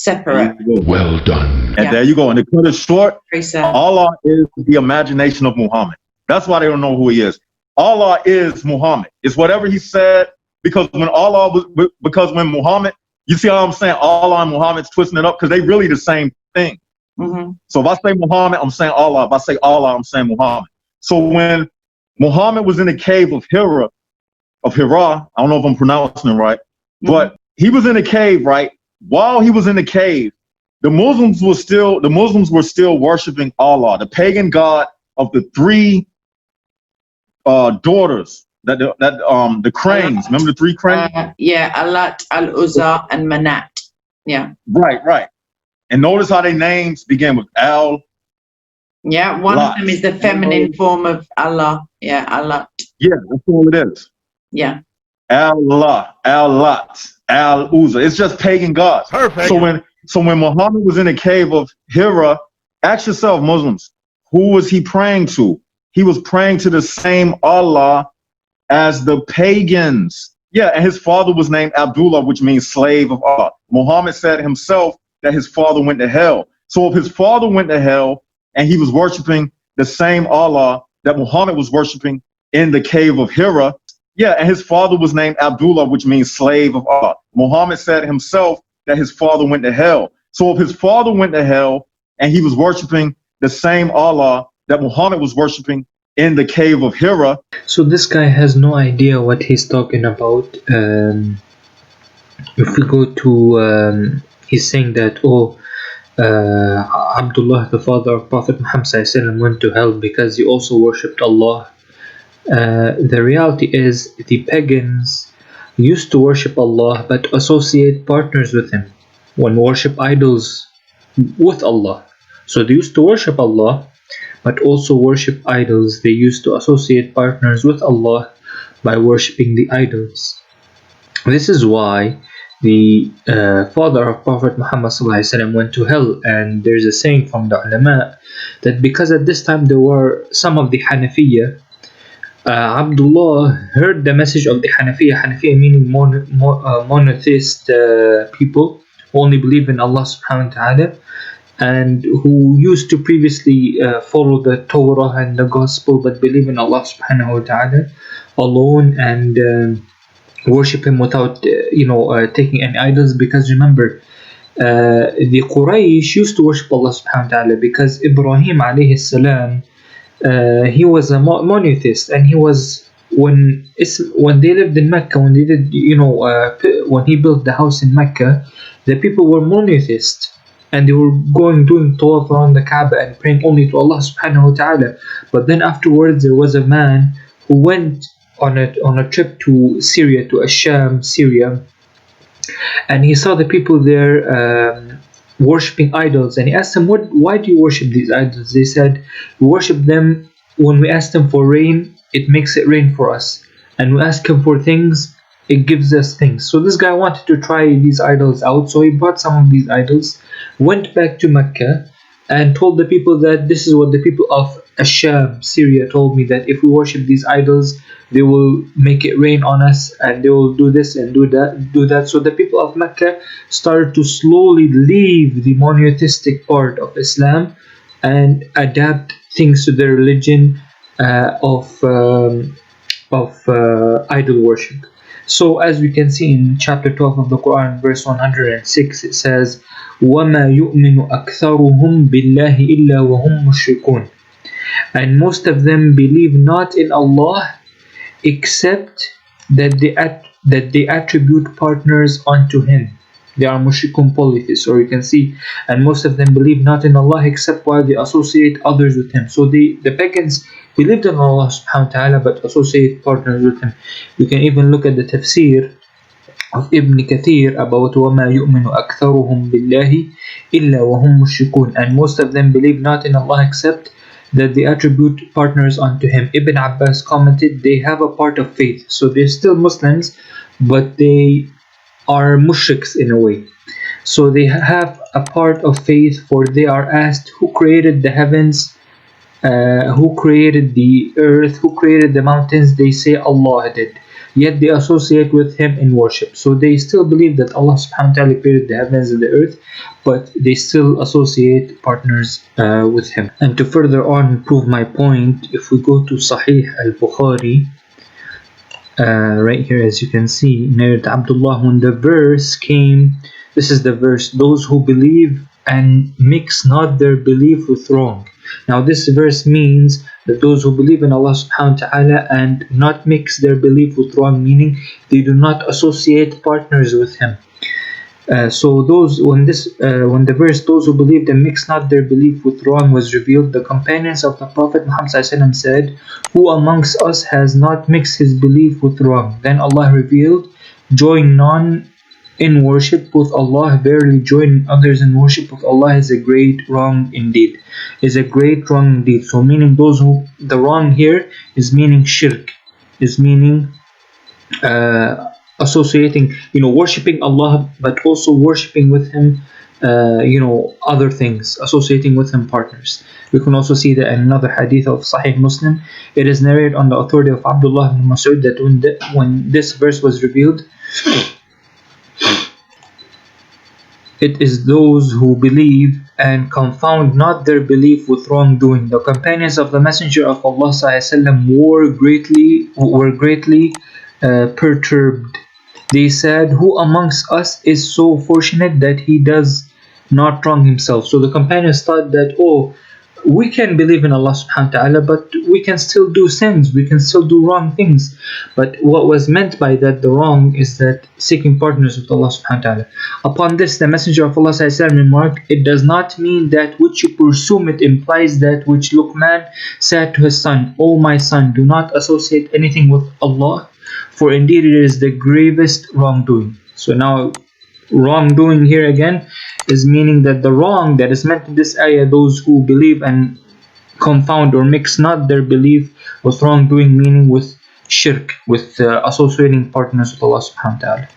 separate. Well done. And there you go. And to cut it short, Very sad. Allah is the imagination of Muhammad. That's why they don't know who he is. Allah is Muhammad. It's whatever he said, because when Muhammad, you see how I'm saying Allah and Muhammad's twisting it up, because they really the same thing. So if I say Muhammad, I'm saying Allah. If I say Allah, I'm saying Muhammad. So when Muhammad was in the cave of Hira, I don't know if I'm pronouncing it right, but he was in a cave, right? While he was in the cave, the Muslims were still worshiping Allah, the pagan god of the three daughters, the cranes. Remember the three cranes? Alat, Al-Uzza, and Manat. Yeah. Right. And notice how their names begin with Al. Yeah, one of them is the feminine form of Allah. Yeah, Allah. Yeah, that's all it is. Yeah. Allah, Al-Lat, Al-Uzza. It's just pagan gods. Perfect. So when Muhammad was in the cave of Hira, ask yourself, Muslims, who was he praying to? He was praying to the same Allah as the pagans. Yeah, and his father was named Abdullah, which means slave of Allah. Muhammad said himself that his father went to hell. So if his father went to hell and he was worshiping the same Allah that Muhammad was worshiping in the cave of Hira, yeah, and his father was named Abdullah, which means slave of Allah. Muhammad said himself that his father went to hell. So if his father went to hell and he was worshiping the same Allah that Muhammad was worshiping in the cave of Hira. So this guy has no idea what he's talking about. If we go to, he's saying that, Abdullah, the father of Prophet Muhammad went to hell because he also worshipped Allah. The reality is the pagans used to worship Allah but associate partners with him when worship idols with Allah. So they used to worship Allah but also worship idols. They used to associate partners with Allah by worshipping the idols. This is why the father of Prophet Muhammad went to hell. And there's a saying from the ulama that because at this time there were some of the Hanafiya, Abdullah heard the message of the Hanafiya meaning monotheist people who only believe in Allah subhanahu wa ta'ala, and who used to previously follow the Torah and the Gospel but believe in Allah subhanahu wa ta'ala alone and worship him without taking any idols. Because remember, the Quraysh used to worship Allah subhanahu wa ta'ala because Ibrahim alayhi salam, he was a monotheist, and he was when they lived in Mecca, when they did when he built the house in Mecca, the people were monotheists and they were doing tawaf around the Kaaba and praying only to Allah subhanahu wa ta'ala. But then afterwards there was a man who went on a trip to Syria, to Asham, Syria, and he saw the people there worshipping idols, and he asked them, why do you worship these idols? They said, we worship them when we ask them for rain, it makes it rain for us, and we ask him for things, it gives us things. So this guy wanted to try these idols out, so he bought some of these idols, went back to Mecca and told the people that this is what the people of Asham, Syria told me, that if we worship these idols they will make it rain on us and they will do this and do that. So the people of Mecca started to slowly leave the monotheistic part of Islam and adapt things to their religion of idol worship. So as we can see in chapter 12 of the Quran, verse 106, it says, وَمَا يُؤْمِنُ أَكْثَرُهُمْ بِاللَّهِ إِلَّا وَهُمْ مُشْرِكُونَ. And most of them believe not in Allah except that they attribute partners unto Him. They are mushrikun polytheists, or you can see, and most of them believe not in Allah except while they associate others with Him. So the pagans believed in Allah subhanahu wa ta'ala but associate partners with Him. You can even look at the tafsir of Ibn Kathir about وَمَا يُؤْمِنُ أَكْثَرُهُمْ بِاللَّهِ إِلَّا وَهُمْ مُشْرِكُونَ. And most of them believe not in Allah except that they attribute partners unto Him. Ibn Abbas commented, they have a part of faith, so they're still Muslims but they are mushriks in a way. So they have a part of faith, for they are asked, who created the heavens, who created the earth, who created the mountains? They say Allah did. yet they associate with him in worship. So they still believe that Allah subhanahu wa ta'ala created the heavens and the earth, but they still associate partners with him. And to further on prove my point, if we go to Sahih al-Bukhari, right here, as you can see, narrated Abdullah, when the verse came, this is the verse, those who believe and mix not their belief with wrong. Now this verse means that those who believe in Allah subhanahu wa ta'ala and not mix their belief with wrong, meaning they do not associate partners with him. So those when the verse those who believed and mixed not their belief with wrong was revealed, the companions of the Prophet Muhammad said, who amongst us has not mixed his belief with wrong? Then Allah revealed, join none in worship with Allah. Verily joining others in worship with Allah is a great wrong indeed. So meaning those who, the wrong here is meaning shirk, is meaning associating, worshipping Allah, but also worshipping with him, other things, associating with him partners. We can also see that in another hadith of Sahih Muslim. It is narrated on the authority of Abdullah ibn Mas'ud that when this verse was revealed, it is those who believe and confound not their belief with wrongdoing. The companions of the Messenger of Allah were greatly perturbed. They said, who amongst us is so fortunate that he does not wrong himself? So the companions thought that, we can believe in Allah subhanahu wa ta'ala, but we can still do sins, we can still do wrong things. But what was meant by that, the wrong, is that seeking partners with Allah subhanahu wa ta'ala. Upon this, the Messenger of Allah remarked, it does not mean that which you presume, it implies that which Luqman said to his son, O my son, do not associate anything with Allah, for indeed it is the gravest wrongdoing. So now wrongdoing here again is meaning that the wrong that is meant in this ayah, those who believe and confound or mix not their belief with wrongdoing, meaning with shirk, with associating partners with Allah subhanahu wa ta'ala.